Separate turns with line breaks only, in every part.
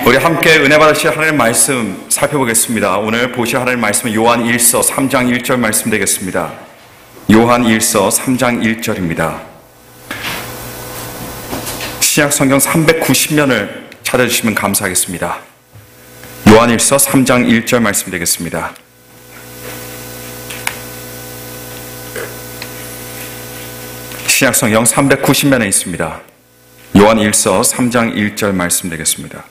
우리 함께 은혜 받으실 하나님의 말씀 살펴보겠습니다. 오늘 보실 하나님의 말씀은 요한 1서 3장 1절 말씀 되겠습니다. 요한 1서 3장 1절입니다. 신약 성경 390면을 찾아주시면 감사하겠습니다. 요한 1서 3장 1절 말씀 되겠습니다. 신약 성경 390면에 있습니다. 요한 1서 3장 1절 말씀 되겠습니다.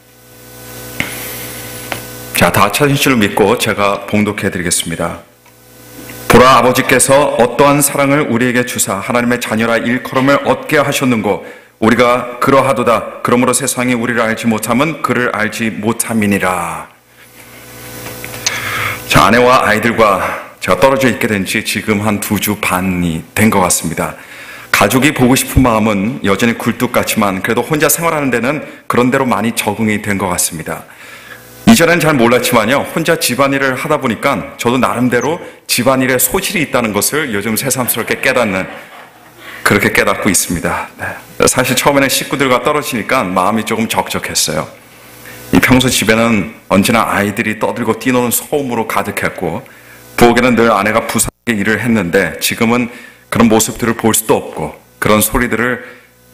자, 다 찾으신 줄 믿고 제가 봉독해 드리겠습니다. 보라, 아버지께서 어떠한 사랑을 우리에게 주사 하나님의 자녀라 일컬음을 얻게 하셨는고 우리가 그러하도다. 그러므로 세상이 우리를 알지 못함은 그를 알지 못함이니라. 자, 아내와 아이들과 제가 떨어져 있게 된 지 지금 한 2주 반이 된 것 같습니다. 가족이 보고 싶은 마음은 여전히 굴뚝 같지만 그래도 혼자 생활하는 데는 그런 대로 많이 적응이 된 것 같습니다. 이전엔 잘 몰랐지만요, 혼자 집안일을 하다 보니까 저도 나름대로 집안일에 소질이 있다는 것을 요즘 새삼스럽게 그렇게 깨닫고 있습니다. 네. 사실 처음에는 식구들과 떨어지니까 마음이 조금 적적했어요. 평소 집에는 언제나 아이들이 떠들고 뛰노는 소음으로 가득했고 부엌에는 늘 아내가 부산하게 일을 했는데 지금은 그런 모습들을 볼 수도 없고 그런 소리들을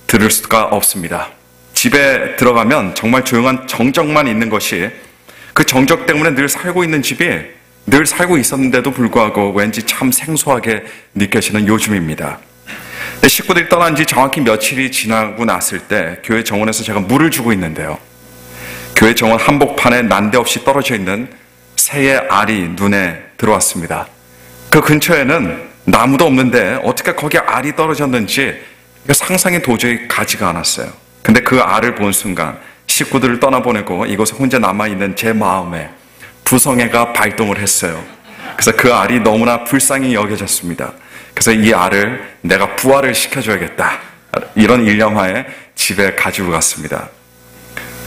들을 수가 없습니다. 집에 들어가면 정말 조용한 정적만 있는 것이 그 정적 때문에 늘 살고 있는 집이 늘 살고 있었는데도 불구하고 왠지 참 생소하게 느껴지는 요즘입니다. 식구들이 떠난 지 정확히 며칠이 지나고 났을 때 교회 정원에서 제가 물을 주고 있는데요. 교회 정원 한복판에 난데없이 떨어져 있는 새의 알이 눈에 들어왔습니다. 그 근처에는 나무도 없는데 어떻게 거기에 알이 떨어졌는지 상상이 도저히 가지가 않았어요. 근데 그 알을 본 순간 식구들을 떠나보내고 이곳에 혼자 남아있는 제 마음에 부성애가 발동을 했어요. 그래서 그 알이 너무나 불쌍히 여겨졌습니다. 그래서 이 알을 내가 부화를 시켜줘야겠다, 이런 일념하에 집에 가지고 갔습니다.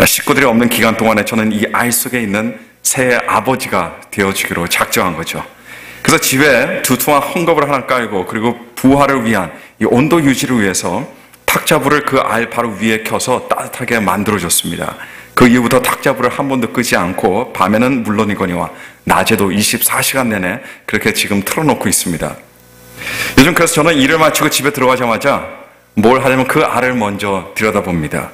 식구들이 없는 기간 동안에 저는 이 알 속에 있는 새의 아버지가 되어주기로 작정한 거죠. 그래서 집에 두툼한 헝겊을 하나 깔고 그리고 부화를 위한 이 온도 유지를 위해서 탁자불을 그 알 바로 위에 켜서 따뜻하게 만들어줬습니다. 그 이후부터 탁자불을 한 번도 끄지 않고 밤에는 물론이거니와 낮에도 24시간 내내 그렇게 지금 틀어놓고 있습니다. 요즘 그래서 저는 일을 마치고 집에 들어가자마자 뭘 하냐면 그 알을 먼저 들여다봅니다.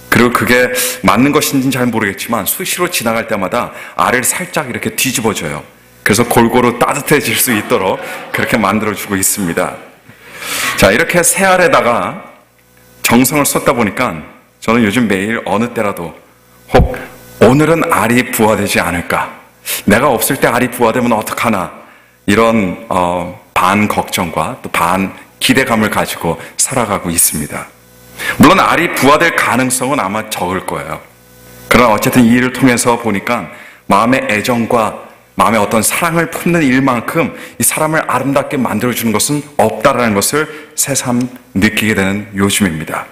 그리고 그게 맞는 것인지는 잘 모르겠지만 수시로 지나갈 때마다 알을 살짝 이렇게 뒤집어줘요. 그래서 골고루 따뜻해질 수 있도록 그렇게 만들어주고 있습니다. 자, 이렇게 새 알에다가 정성을 쏟다 보니까 저는 요즘 매일 어느 때라도 혹 오늘은 알이 부화되지 않을까, 내가 없을 때 알이 부화되면 어떡하나, 이런 반 걱정과 또 반 기대감을 가지고 살아가고 있습니다. 물론 알이 부화될 가능성은 아마 적을 거예요. 그러나 어쨌든 이 일을 통해서 보니까 마음의 애정과 마음의 어떤 사랑을 품는 일만큼 이 사람을 아름답게 만들어주는 것은 없다라는 것을 새삼 느끼게 되는 요즘입니다.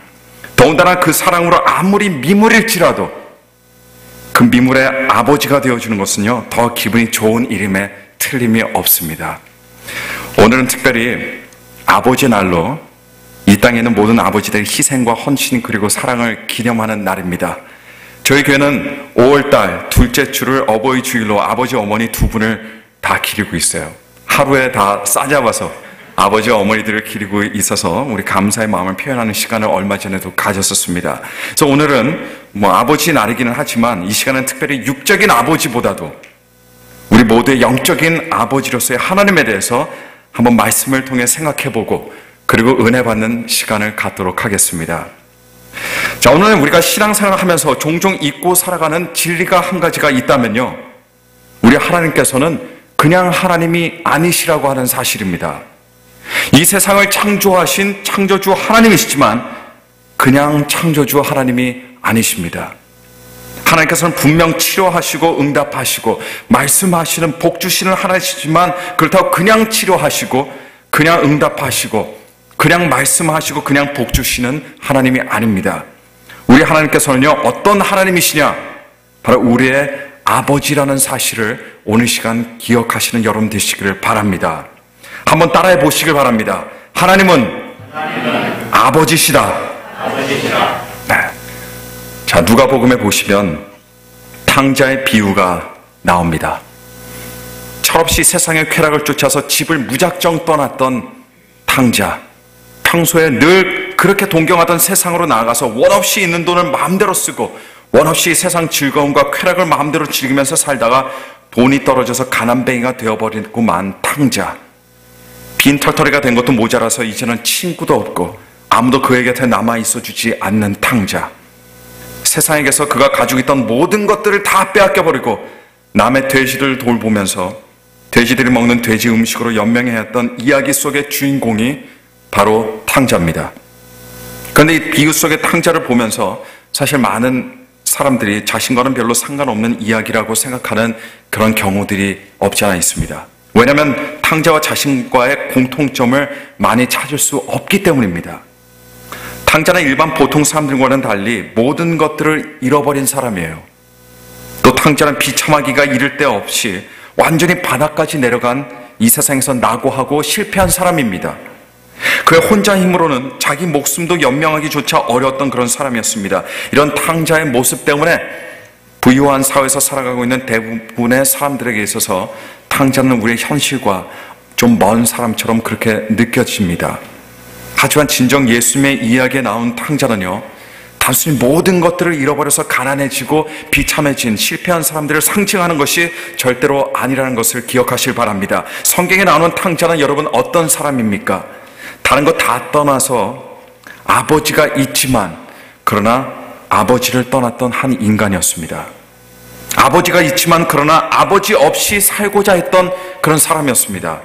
더군다나 그 사랑으로 아무리 미물일지라도 그 미물의 아버지가 되어주는 것은요, 더 기분이 좋은 일임에 틀림이 없습니다. 오늘은 특별히 아버지 날로 이 땅에 있는 모든 아버지들의 희생과 헌신 그리고 사랑을 기념하는 날입니다. 저희 교회는 5월달 둘째 주를 어버이 주일로 아버지 어머니 두 분을 다 기리고 있어요. 하루에 다 싸잡아서 아버지와 어머니들을 기리고 있어서 우리 감사의 마음을 표현하는 시간을 얼마 전에도 가졌었습니다. 그래서 오늘은 아버지 날이기는 하지만 이 시간은 특별히 육적인 아버지보다도 우리 모두의 영적인 아버지로서의 하나님에 대해서 한번 말씀을 통해 생각해보고 그리고 은혜 받는 시간을 갖도록 하겠습니다. 자, 오늘은 우리가 신앙생활을 하면서 종종 잊고 살아가는 진리가 한 가지가 있다면요, 우리 하나님께서는 그냥 하나님이 아니시라고 하는 사실입니다. 이 세상을 창조하신 창조주 하나님이시지만 그냥 창조주 하나님이 아니십니다. 하나님께서는 분명 치료하시고 응답하시고 말씀하시는 복 주시는 하나님이시지만 그렇다고 그냥 치료하시고 그냥 응답하시고 그냥 말씀하시고 그냥 복 주시는 하나님이 아닙니다. 우리 하나님께서는요, 어떤 하나님이시냐? 바로 우리의 아버지라는 사실을 오늘 시간 기억하시는 여러분 되시기를 바랍니다. 한번 따라해 보시길 바랍니다. 하나님은 아버지시다.
아버지시라.
네. 자, 누가복음에 보시면 탕자의 비유가 나옵니다. 철없이 세상의 쾌락을 쫓아서 집을 무작정 떠났던 탕자, 평소에 늘 그렇게 동경하던 세상으로 나아가서 원 없이 있는 돈을 마음대로 쓰고 원 없이 세상 즐거움과 쾌락을 마음대로 즐기면서 살다가 돈이 떨어져서 가난뱅이가 되어버리고 만 탕자, 빈털터리가 된 것도 모자라서 이제는 친구도 없고 아무도 그의 곁에 남아있어주지 않는 탕자, 세상에게서 그가 가지고 있던 모든 것들을 다 빼앗겨버리고 남의 돼지들을 돌보면서 돼지들이 먹는 돼지 음식으로 연명해왔던 이야기 속의 주인공이 바로 탕자입니다. 그런데 이 비유 속의 탕자를 보면서 사실 많은 사람들이 자신과는 별로 상관없는 이야기라고 생각하는 그런 경우들이 없지 않아 있습니다. 왜냐하면 탕자와 자신과의 공통점을 많이 찾을 수 없기 때문입니다. 탕자는 일반 보통 사람들과는 달리 모든 것들을 잃어버린 사람이에요. 또 탕자는 비참하기가 이를 데 없이 완전히 바닥까지 내려간 이 세상에서 낙오하고 실패한 사람입니다. 그의 혼자 힘으로는 자기 목숨도 연명하기조차 어려웠던 그런 사람이었습니다. 이런 탕자의 모습 때문에 부유한 사회에서 살아가고 있는 대부분의 사람들에게 있어서 탕자는 우리의 현실과 좀 먼 사람처럼 그렇게 느껴집니다. 하지만 진정 예수님의 이야기에 나온 탕자는요, 단순히 모든 것들을 잃어버려서 가난해지고 비참해진 실패한 사람들을 상징하는 것이 절대로 아니라는 것을 기억하실 바랍니다. 성경에 나오는 탕자는 여러분 어떤 사람입니까? 다른 것 다 떠나서 아버지가 있지만 그러나 아버지를 떠났던 한 인간이었습니다. 아버지가 있지만 그러나 아버지 없이 살고자 했던 그런 사람이었습니다.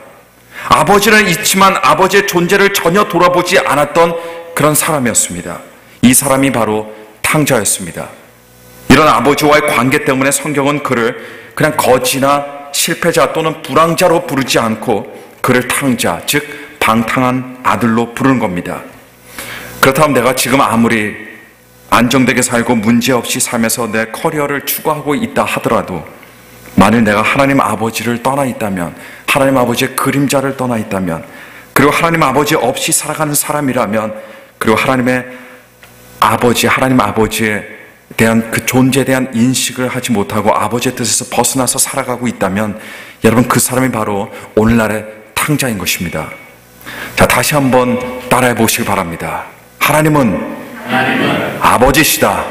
아버지는 있지만 아버지의 존재를 전혀 돌아보지 않았던 그런 사람이었습니다. 이 사람이 바로 탕자였습니다. 이런 아버지와의 관계 때문에 성경은 그를 그냥 거지나 실패자 또는 불황자로 부르지 않고 그를 탕자, 즉 방탕한 아들로 부르는 겁니다. 그렇다면 내가 지금 아무리 안정되게 살고 문제없이 살면서 내 커리어를 추구하고 있다 하더라도 만일 내가 하나님 아버지를 떠나 있다면, 하나님 아버지의 그림자를 떠나 있다면, 그리고 하나님 아버지 없이 살아가는 사람이라면, 그리고 하나님 아버지에 대한 그 존재에 대한 인식을 하지 못하고 아버지의 뜻에서 벗어나서 살아가고 있다면 여러분 그 사람이 바로 오늘날의 탕자인 것입니다. 자, 다시 한번 따라해 보시기 바랍니다. 하나님은 아버지시다.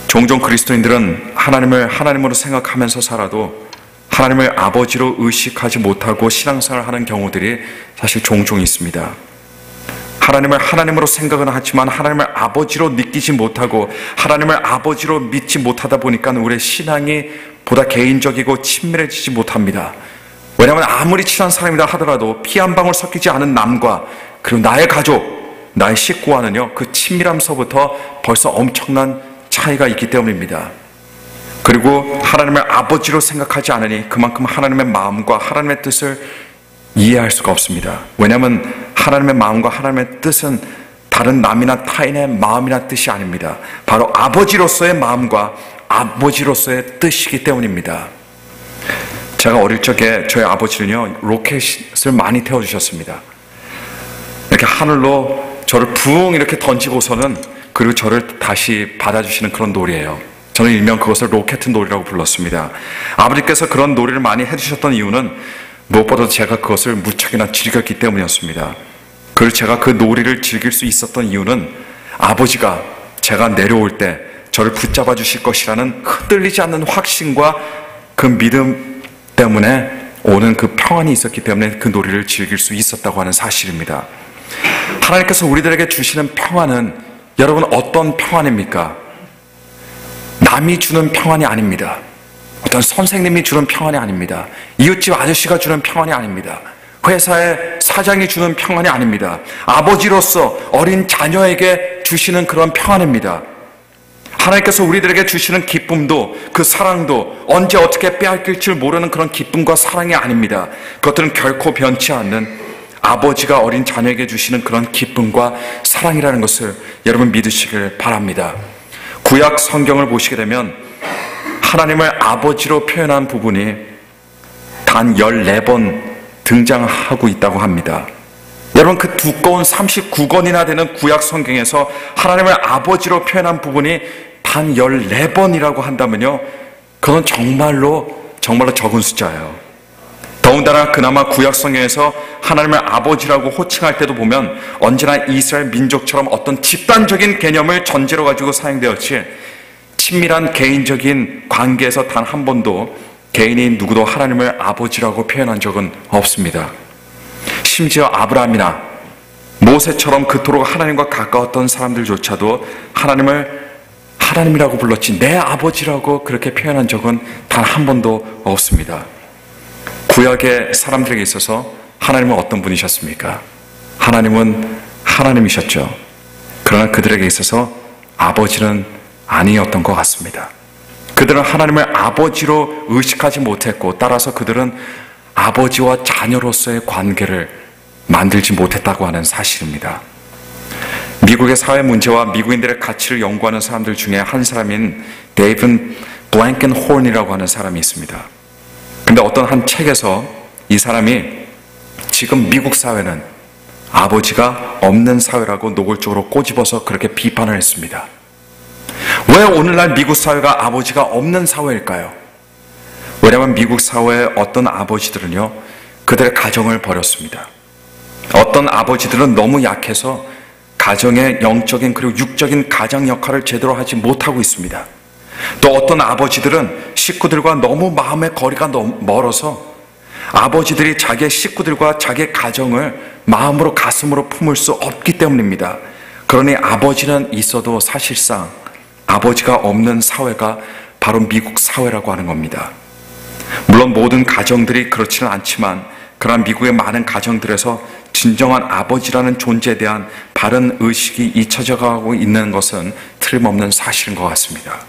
종종 그리스도인들은 하나님을 하나님으로 생각하면서 살아도 하나님을 아버지로 의식하지 못하고 신앙생활을 하는 경우들이 사실 종종 있습니다. 하나님을 하나님으로 생각은 하지만 하나님을 아버지로 느끼지 못하고 하나님을 아버지로 믿지 못하다 보니까 우리의 신앙이 보다 개인적이고 친밀해지지 못합니다. 왜냐하면 아무리 친한 사람이라 하더라도 피 한 방울 섞이지 않은 남과 그리고 나의 가족, 나의 식구와는요, 그 친밀함서부터 벌써 엄청난 차이가 있기 때문입니다. 그리고 하나님을 아버지로 생각하지 않으니 그만큼 하나님의 마음과 하나님의 뜻을 이해할 수가 없습니다. 왜냐하면 하나님의 마음과 하나님의 뜻은 다른 남이나 타인의 마음이나 뜻이 아닙니다. 바로 아버지로서의 마음과 아버지로서의 뜻이기 때문입니다. 제가 어릴 적에 저희 아버지는요, 로켓을 많이 태워주셨습니다. 이렇게 하늘로 저를 붕 이렇게 던지고서는 그리고 저를 다시 받아주시는 그런 놀이예요. 저는 일명 그것을 로켓 놀이라고 불렀습니다. 아버지께서 그런 놀이를 많이 해주셨던 이유는 무엇보다도 제가 그것을 무척이나 즐겼기 때문이었습니다. 그리고 제가 그 놀이를 즐길 수 있었던 이유는 아버지가 제가 내려올 때 저를 붙잡아 주실 것이라는 흔들리지 않는 확신과 그 믿음 때문에 오는 그 평안이 있었기 때문에 그 놀이를 즐길 수 있었다고 하는 사실입니다. 하나님께서 우리들에게 주시는 평안은 여러분 어떤 평안입니까? 남이 주는 평안이 아닙니다. 어떤 선생님이 주는 평안이 아닙니다. 이웃집 아저씨가 주는 평안이 아닙니다. 회사의 사장이 주는 평안이 아닙니다. 아버지로서 어린 자녀에게 주시는 그런 평안입니다. 하나님께서 우리들에게 주시는 기쁨도 그 사랑도 언제 어떻게 빼앗길지 모르는 그런 기쁨과 사랑이 아닙니다. 그것들은 결코 변치 않는 아버지가 어린 자녀에게 주시는 그런 기쁨과 사랑이라는 것을 여러분 믿으시길 바랍니다. 구약 성경을 보시게 되면 하나님을 아버지로 표현한 부분이 단 14번 등장하고 있다고 합니다. 여러분 그 두꺼운 39권이나 되는 구약 성경에서 하나님을 아버지로 표현한 부분이 단 14번이라고 한다면요, 그건 정말로 적은 숫자예요. 더군다나 그나마 구약성경에서 하나님을 아버지라고 호칭할 때도 보면 언제나 이스라엘 민족처럼 어떤 집단적인 개념을 전제로 가지고 사용되었지, 친밀한 개인적인 관계에서 단 한 번도 개인이 누구도 하나님을 아버지라고 표현한 적은 없습니다. 심지어 아브라함이나 모세처럼 그토록 하나님과 가까웠던 사람들조차도 하나님을 하나님이라고 불렀지 내 아버지라고 그렇게 표현한 적은 단 한 번도 없습니다. 구약의 사람들에게 있어서 하나님은 어떤 분이셨습니까? 하나님은 하나님이셨죠. 그러나 그들에게 있어서 아버지는 아니었던 것 같습니다. 그들은 하나님을 아버지로 의식하지 못했고, 따라서 그들은 아버지와 자녀로서의 관계를 만들지 못했다고 하는 사실입니다. 미국의 사회 문제와 미국인들의 가치를 연구하는 사람들 중에 한 사람인 데이븐 블랭켄홀이라고 하는 사람이 있습니다. 근데 어떤 한 책에서 이 사람이 지금 미국 사회는 아버지가 없는 사회라고 노골적으로 꼬집어서 그렇게 비판을 했습니다. 왜 오늘날 미국 사회가 아버지가 없는 사회일까요? 왜냐하면 미국 사회의 어떤 아버지들은요, 그들의 가정을 버렸습니다. 어떤 아버지들은 너무 약해서 가정의 영적인 그리고 육적인 가장 역할을 제대로 하지 못하고 있습니다. 또 어떤 아버지들은 식구들과 너무 마음의 거리가 너무 멀어서 아버지들이 자기의 식구들과 자기의 가정을 마음으로 가슴으로 품을 수 없기 때문입니다. 그러니 아버지는 있어도 사실상 아버지가 없는 사회가 바로 미국 사회라고 하는 겁니다. 물론 모든 가정들이 그렇지는 않지만, 그러나 미국의 많은 가정들에서 진정한 아버지라는 존재에 대한 바른 의식이 잊혀져 가고 있는 것은 틀림없는 사실인 것 같습니다.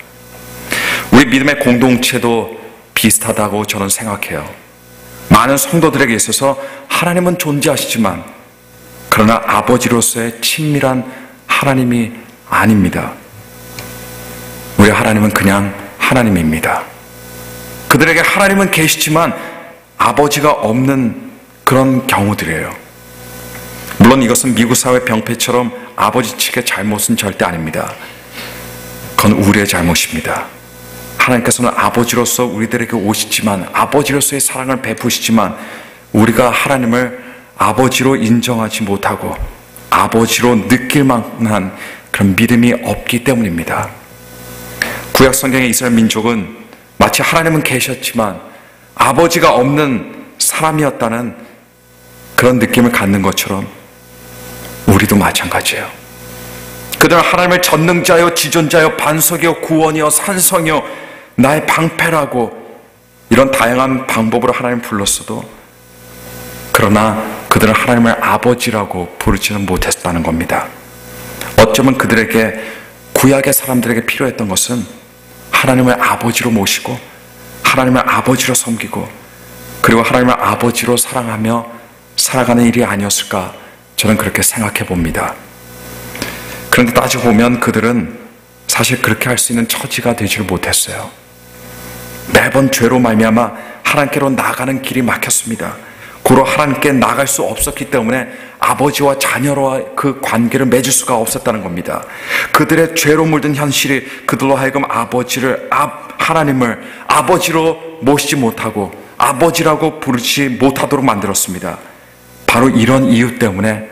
우리 믿음의 공동체도 비슷하다고 저는 생각해요. 많은 성도들에게 있어서 하나님은 존재하시지만, 그러나 아버지로서의 친밀한 하나님이 아닙니다. 우리 하나님은 그냥 하나님입니다. 그들에게 하나님은 계시지만 아버지가 없는 그런 경우들이에요. 물론 이것은 미국 사회 병폐처럼 아버지 측의 잘못은 절대 아닙니다. 그건 우리의 잘못입니다. 하나님께서는 아버지로서 우리들에게 오시지만, 아버지로서의 사랑을 베푸시지만, 우리가 하나님을 아버지로 인정하지 못하고 아버지로 느낄 만한 그런 믿음이 없기 때문입니다. 구약 성경의 이스라엘 민족은 마치 하나님은 계셨지만 아버지가 없는 사람이었다는 그런 느낌을 갖는 것처럼 우리도 마찬가지예요. 그들은 하나님을 전능자여 지존자여 반석이여 구원이여 산성이여 나의 방패라고 이런 다양한 방법으로 하나님을 불렀어도, 그러나 그들은 하나님을 아버지라고 부르지는 못했다는 겁니다. 어쩌면 그들에게, 구약의 사람들에게 필요했던 것은 하나님을 아버지로 모시고 하나님을 아버지로 섬기고 그리고 하나님을 아버지로 사랑하며 살아가는 일이 아니었을까, 저는 그렇게 생각해 봅니다. 그런데 따지고 보면 그들은 사실 그렇게 할 수 있는 처지가 되지를 못했어요. 매번 죄로 말미암아 하나님께로 나가는 길이 막혔습니다. 고로 하나님께 나갈 수 없었기 때문에 아버지와 자녀로의 그 관계를 맺을 수가 없었다는 겁니다. 그들의 죄로 물든 현실이 그들로 하여금 하나님을 아버지로 모시지 못하고 아버지라고 부르지 못하도록 만들었습니다. 바로 이런 이유 때문에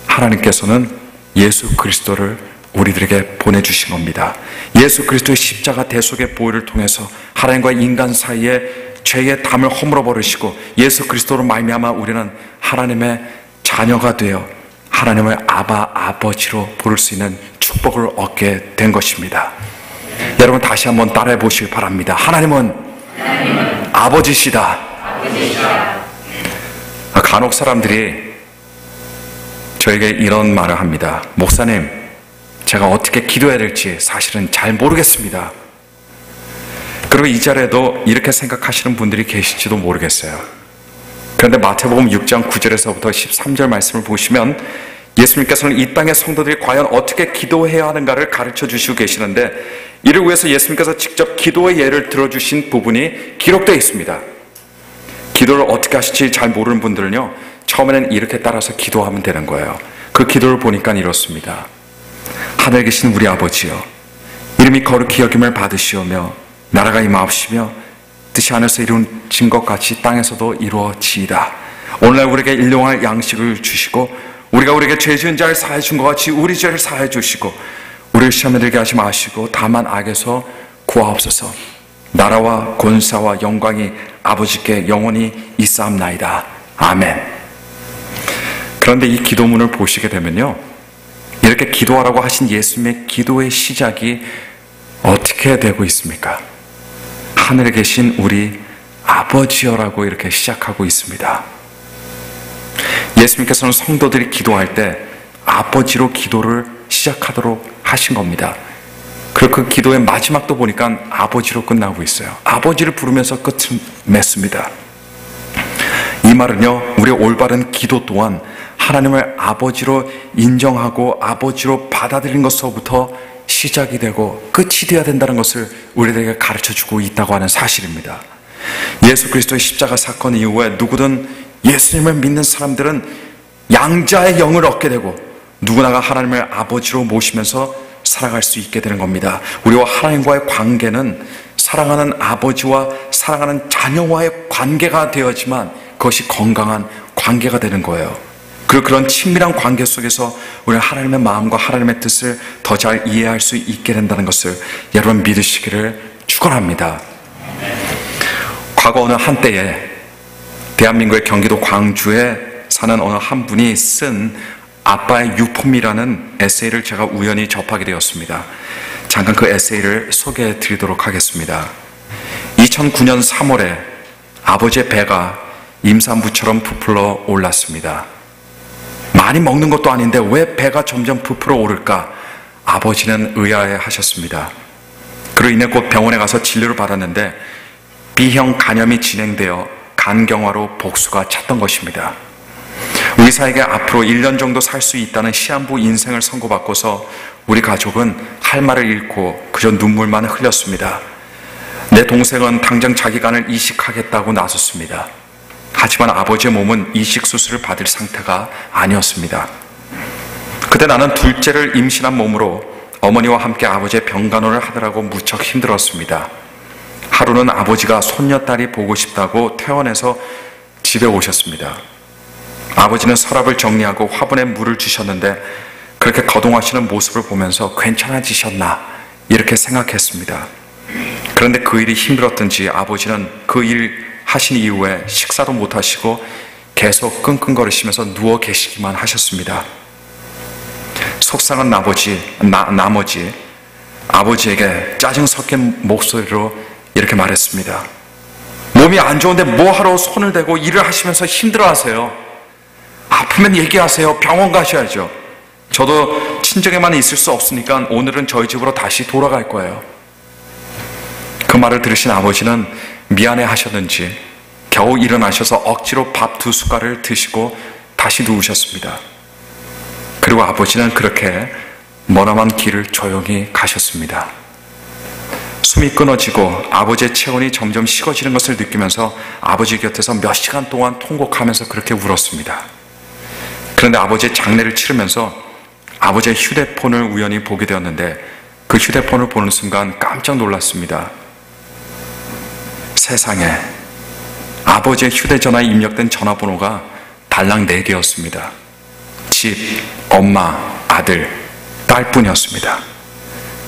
하나님께서는 예수 그리스도를 우리들에게 보내주신 겁니다. 예수 그리스도의 십자가 대속의 보혈을 통해서 하나님과 인간 사이에 죄의 담을 허물어 버리시고 예수 그리스도로 말미암아 우리는 하나님의 자녀가 되어 하나님을 아버지로 부를 수 있는 축복을 얻게 된 것입니다. 여러분 다시 한번 따라해 보시기 바랍니다. 하나님은 아버지시다. 간혹 사람들이 저에게 이런 말을 합니다. 목사님, 제가 어떻게 기도해야 될지 사실은 잘 모르겠습니다. 그리고 이 자리에도 이렇게 생각하시는 분들이 계실지도 모르겠어요. 그런데 마태복음 6장 9절에서부터 13절 말씀을 보시면 예수님께서는 이 땅의 성도들이 과연 어떻게 기도해야 하는가를 가르쳐 주시고 계시는데, 이를 위해서 예수님께서 직접 기도의 예를 들어주신 부분이 기록되어 있습니다. 기도를 어떻게 하실지 잘 모르는 분들은요, 처음에는 이렇게 따라서 기도하면 되는 거예요. 그 기도를 보니까 이렇습니다. 하늘에 계신 우리 아버지여, 이름이 거룩히 여김을 받으시오며 나라가 임하옵시며 뜻이 하늘에서 이루어진 것 같이 땅에서도 이루어지이다. 오늘날 우리에게 일용할 양식을 주시고 우리가 우리에게 죄 지은 자를 사하여 준 것 같이 우리 죄를 사하여 주시고 우리를 시험에 들게 하지 마시고 다만 악에서 구하옵소서. 나라와 권사와 영광이 아버지께 영원히 있사옵나이다. 아멘. 그런데 이 기도문을 보시게 되면요, 이렇게 기도하라고 하신 예수님의 기도의 시작이 어떻게 되고 있습니까? 하늘에 계신 우리 아버지여라고 이렇게 시작하고 있습니다. 예수님께서는 성도들이 기도할 때 아버지로 기도를 시작하도록 하신 겁니다. 그리고 그 기도의 마지막도 보니까 아버지로 끝나고 있어요. 아버지를 부르면서 끝을 맺습니다. 이 말은요, 우리의 올바른 기도 또한 하나님을 아버지로 인정하고 아버지로 받아들인 것서부터 시작이 되고 끝이 되어야 된다는 것을 우리에게 가르쳐주고 있다고 하는 사실입니다. 예수 그리스도의 십자가 사건 이후에 누구든 예수님을 믿는 사람들은 양자의 영을 얻게 되고 누구나가 하나님을 아버지로 모시면서 살아갈 수 있게 되는 겁니다. 우리와 하나님과의 관계는 사랑하는 아버지와 사랑하는 자녀와의 관계가 되어야지만 그것이 건강한 관계가 되는 거예요. 그리고 그런 친밀한 관계 속에서 우리는 하나님의 마음과 하나님의 뜻을 더 잘 이해할 수 있게 된다는 것을 여러분 믿으시기를 축원합니다. 과거 어느 한때에 대한민국의 경기도 광주에 사는 어느 한 분이 쓴 아빠의 유품이라는 에세이를 제가 우연히 접하게 되었습니다. 잠깐 그 에세이를 소개해 드리도록 하겠습니다. 2009년 3월에 아버지의 배가 임산부처럼 부풀어 올랐습니다. 많이 먹는 것도 아닌데 왜 배가 점점 부풀어 오를까? 아버지는 의아해 하셨습니다. 그로 인해 곧 병원에 가서 진료를 받았는데 B형 간염이 진행되어 간경화로 복수가 찼던 것입니다. 의사에게 앞으로 1년 정도 살 수 있다는 시한부 인생을 선고받고서 우리 가족은 할 말을 잃고 그저 눈물만 흘렸습니다. 내 동생은 당장 자기 간을 이식하겠다고 나섰습니다. 하지만 아버지의 몸은 이식 수술을 받을 상태가 아니었습니다. 그때 나는 둘째를 임신한 몸으로 어머니와 함께 아버지의 병간호를 하느라고 무척 힘들었습니다. 하루는 아버지가 손녀딸이 보고 싶다고 퇴원해서 집에 오셨습니다. 아버지는 서랍을 정리하고 화분에 물을 주셨는데 그렇게 거동하시는 모습을 보면서 괜찮아지셨나 이렇게 생각했습니다. 그런데 그 일이 힘들었던지 아버지는 그 일 하신 이후에 식사도 못 하시고 계속 끙끙거리시면서 누워 계시기만 하셨습니다. 속상한 나머지 아버지에게 짜증 섞인 목소리로 이렇게 말했습니다. 몸이 안 좋은데 뭐하러 손을 대고 일을 하시면서 힘들어하세요? 아프면 얘기하세요. 병원 가셔야죠. 저도 친정에만 있을 수 없으니까 오늘은 저희 집으로 다시 돌아갈 거예요. 그 말을 들으신 아버지는 미안해 하셨는지 겨우 일어나셔서 억지로 밥 2숟갈을 드시고 다시 누우셨습니다. 그리고 아버지는 그렇게 머나먼 길을 조용히 가셨습니다. 숨이 끊어지고 아버지의 체온이 점점 식어지는 것을 느끼면서 아버지 곁에서 몇 시간 동안 통곡하면서 그렇게 울었습니다. 그런데 아버지의 장례를 치르면서 아버지의 휴대폰을 우연히 보게 되었는데 그 휴대폰을 보는 순간 깜짝 놀랐습니다. 세상에 아버지의 휴대전화에 입력된 전화번호가 달랑 4개였습니다. 집, 엄마, 아들, 딸뿐이었습니다.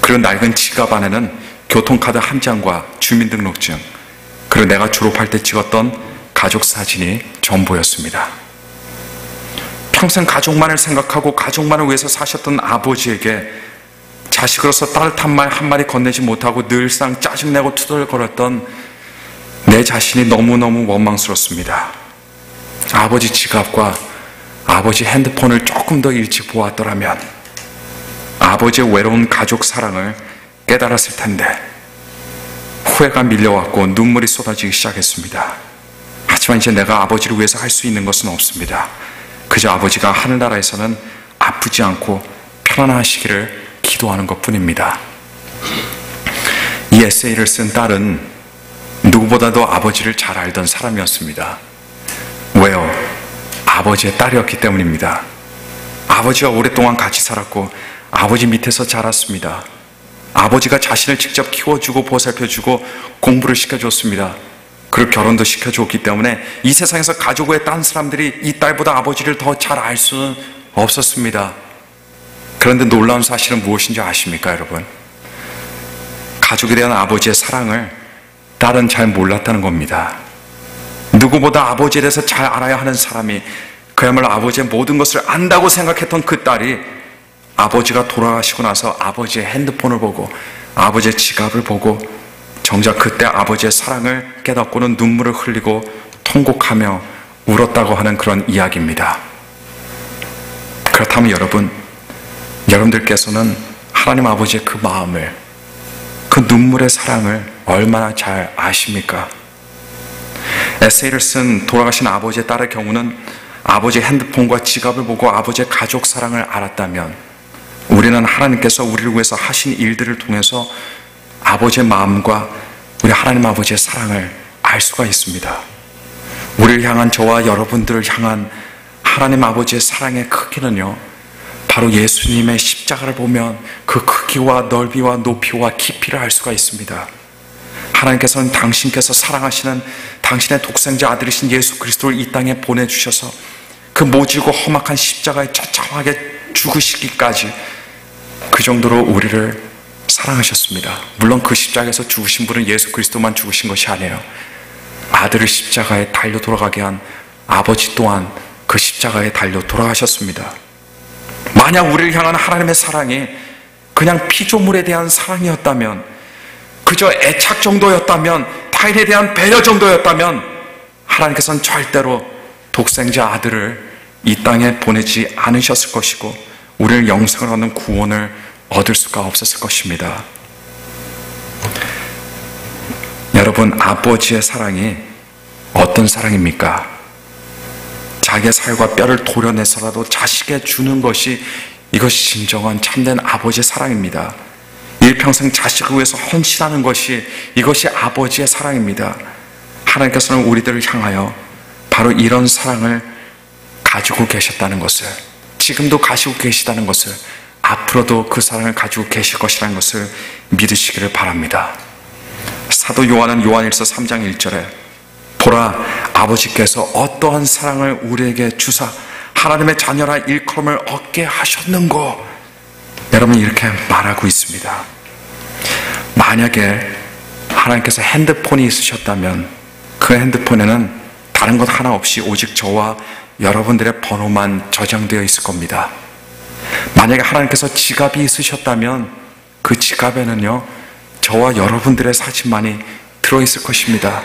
그리고 낡은 지갑 안에는 교통카드 한 장과 주민등록증, 그리고 내가 졸업할 때 찍었던 가족 사진이 전부였습니다. 평생 가족만을 생각하고 가족만을 위해서 사셨던 아버지에게 자식으로서 따뜻한 말 한마디 건네지 못하고 늘상 짜증내고 투덜거렸던 내 자신이 너무너무 원망스럽습니다. 아버지 지갑과 아버지 핸드폰을 조금 더 일찍 보았더라면 아버지의 외로운 가족 사랑을 깨달았을 텐데 후회가 밀려왔고 눈물이 쏟아지기 시작했습니다. 하지만 이제 내가 아버지를 위해서 할 수 있는 것은 없습니다. 그저 아버지가 하늘나라에서는 아프지 않고 편안하시기를 기도하는 것뿐입니다. 이 에세이를 쓴 딸은 누구보다도 아버지를 잘 알던 사람이었습니다. 왜요? 아버지의 딸이었기 때문입니다. 아버지와 오랫동안 같이 살았고 아버지 밑에서 자랐습니다. 아버지가 자신을 직접 키워주고 보살펴주고 공부를 시켜줬습니다. 그리고 결혼도 시켜줬기 때문에 이 세상에서 가족 외에 딴 사람들이 이 딸보다 아버지를 더 잘 알 수는 없었습니다. 그런데 놀라운 사실은 무엇인지 아십니까, 여러분? 가족에 대한 아버지의 사랑을 딸은 잘 몰랐다는 겁니다. 누구보다 아버지에 대해서 잘 알아야 하는 사람이, 그야말로 아버지의 모든 것을 안다고 생각했던 그 딸이 아버지가 돌아가시고 나서 아버지의 핸드폰을 보고 아버지의 지갑을 보고 정작 그때 아버지의 사랑을 깨닫고는 눈물을 흘리고 통곡하며 울었다고 하는 그런 이야기입니다. 그렇다면 여러분들께서는 하나님 아버지의 그 마음을, 그 눈물의 사랑을 얼마나 잘 아십니까? 에세이를 쓴 돌아가신 아버지의 딸의 경우는 아버지의 핸드폰과 지갑을 보고 아버지의 가족 사랑을 알았다면, 우리는 하나님께서 우리를 위해서 하신 일들을 통해서 아버지의 마음과 우리 하나님 아버지의 사랑을 알 수가 있습니다. 우리를 향한, 저와 여러분들을 향한 하나님 아버지의 사랑의 크기는요, 바로 예수님의 십자가를 보면 그 크기와 넓이와 높이와 깊이를 알 수가 있습니다. 하나님께서는 당신께서 사랑하시는 당신의 독생자 아들이신 예수 그리스도를 이 땅에 보내주셔서 그 모질고 험악한 십자가에 처참하게 죽으시기까지 그 정도로 우리를 사랑하셨습니다. 물론 그 십자가에서 죽으신 분은 예수 그리스도만 죽으신 것이 아니에요. 아들을 십자가에 달려 돌아가게 한 아버지 또한 그 십자가에 달려 돌아가셨습니다. 만약 우리를 향한 하나님의 사랑이 그냥 피조물에 대한 사랑이었다면, 그저 애착 정도였다면, 타인에 대한 배려 정도였다면, 하나님께서는 절대로 독생자 아들을 이 땅에 보내지 않으셨을 것이고 우리를 영생을 얻는 구원을 얻을 수가 없었을 것입니다. 여러분, 아버지의 사랑이 어떤 사랑입니까? 자기의 살과 뼈를 도려내서라도 자식에 주는 것이, 이것이 진정한 참된 아버지의 사랑입니다. 일평생 자식을 위해서 헌신하는 것이, 이것이 아버지의 사랑입니다. 하나님께서는 우리들을 향하여 바로 이런 사랑을 가지고 계셨다는 것을, 지금도 가지고 계시다는 것을, 앞으로도 그 사랑을 가지고 계실 것이라는 것을 믿으시기를 바랍니다. 사도 요한은 요한일서 3장 1절에 보라, 아버지께서 어떠한 사랑을 우리에게 주사 하나님의 자녀라 일컬음을 얻게 하셨는고, 여러분 이렇게 말하고 있습니다. 만약에 하나님께서 핸드폰이 있으셨다면 그 핸드폰에는 다른 것 하나 없이 오직 저와 여러분들의 번호만 저장되어 있을 겁니다. 만약에 하나님께서 지갑이 있으셨다면 그 지갑에는요, 저와 여러분들의 사진만이 들어있을 것입니다.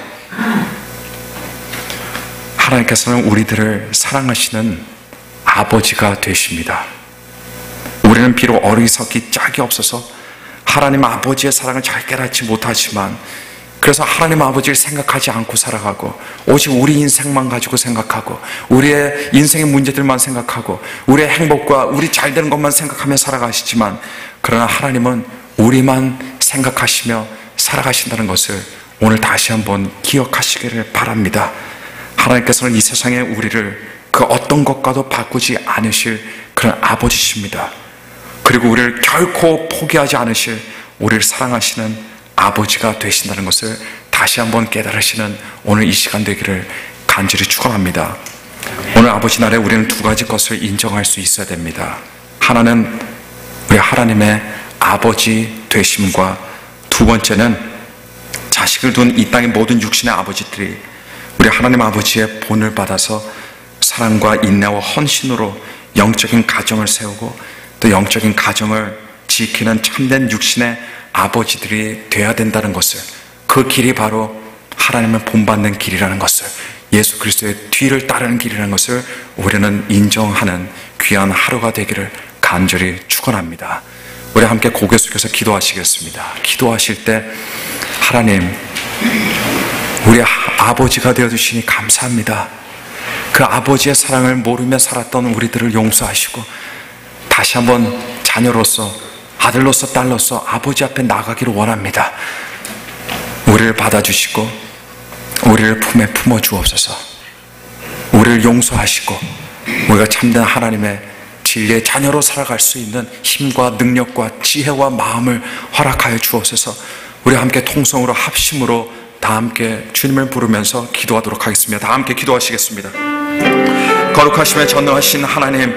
하나님께서는 우리들을 사랑하시는 아버지가 되십니다. 우리는 비록 어리석기 짝이 없어서 하나님 아버지의 사랑을 잘 깨닫지 못하지만, 그래서 하나님 아버지를 생각하지 않고 살아가고 오직 우리 인생만 가지고 생각하고 우리의 인생의 문제들만 생각하고 우리의 행복과 우리 잘 되는 것만 생각하며 살아가시지만, 그러나 하나님은 우리만 생각하시며 살아가신다는 것을 오늘 다시 한번 기억하시기를 바랍니다. 하나님께서는 이 세상에 우리를 그 어떤 것과도 바꾸지 않으실 그런 아버지십니다. 그리고 우리를 결코 포기하지 않으실, 우리를 사랑하시는 아버지가 되신다는 것을 다시 한번 깨달으시는 오늘 이 시간 되기를 간절히 축원합니다. 오늘 아버지 날에 우리는 두 가지 것을 인정할 수 있어야 됩니다. 하나는 우리 하나님의 아버지 되심과, 두 번째는 자식을 둔 이 땅의 모든 육신의 아버지들이 우리 하나님 아버지의 본을 받아서 사랑과 인내와 헌신으로 영적인 가정을 세우고 또 영적인 가정을 지키는 참된 육신의 아버지들이 되어야 된다는 것을, 그 길이 바로 하나님을 본받는 길이라는 것을, 예수 그리스도의 뒤를 따르는 길이라는 것을 우리는 인정하는 귀한 하루가 되기를 간절히 축원합니다. 우리 함께 고개 숙여서 기도하시겠습니다. 기도하실 때 하나님, 우리 아버지가 되어주시니 감사합니다. 그 아버지의 사랑을 모르며 살았던 우리들을 용서하시고 다시 한번 자녀로서, 아들로서, 딸로서 아버지 앞에 나가기를 원합니다. 우리를 받아주시고 우리를 품에 품어주옵소서. 우리를 용서하시고 우리가 참된 하나님의 진리의 자녀로 살아갈 수 있는 힘과 능력과 지혜와 마음을 허락하여 주옵소서. 우리 함께 통성으로 합심으로 다 함께 주님을 부르면서 기도하도록 하겠습니다. 다 함께 기도하시겠습니다. 거룩하시며 전능하신 하나님,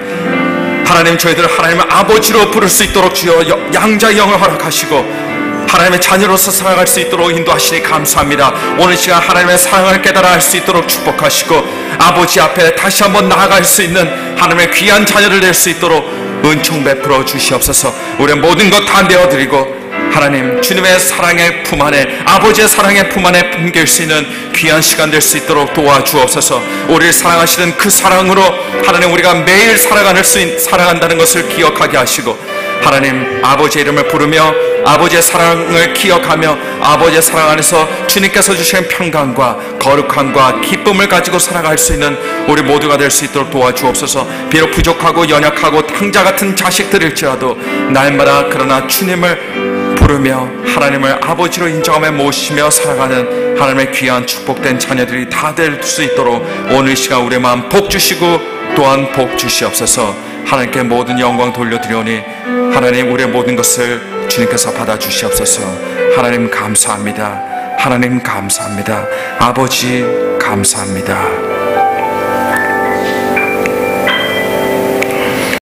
저희들 하나님의 아버지로 부를 수 있도록 주여 양자의 영을 허락하시고 하나님의 자녀로서 살아갈 수 있도록 인도하시니 감사합니다. 오늘 시간 하나님의 사랑을 깨달아 알 수 있도록 축복하시고 아버지 앞에 다시 한번 나아갈 수 있는 하나님의 귀한 자녀를 될 수 있도록 은총 베풀어 주시옵소서. 우리의 모든 것 다 내어드리고 하나님 주님의 사랑의 품 안에, 아버지의 사랑의 품 안에 품길 수 있는 귀한 시간 될 수 있도록 도와주옵소서. 우리를 사랑하시는 그 사랑으로 하나님 우리가 매일 살아간다는 것을 기억하게 하시고 하나님 아버지의 이름을 부르며 아버지의 사랑을 기억하며 아버지의 사랑 안에서 주님께서 주시는 평강과 거룩함과 기쁨을 가지고 살아갈 수 있는 우리 모두가 될 수 있도록 도와주옵소서. 비록 부족하고 연약하고 탕자 같은 자식들일지라도 날마다 그러나 주님을 부르며 하나님을 아버지로 인정하며 모시며 살아가는 하나님의 귀한 축복된 자녀들이 다 될 수 있도록 오늘 시간 우리의 마음 복 주시고 또한 복 주시옵소서. 하나님께 모든 영광 돌려드리오니 하나님 우리의 모든 것을 주님께서 받아주시옵소서. 하나님 감사합니다. 하나님 감사합니다. 아버지 감사합니다.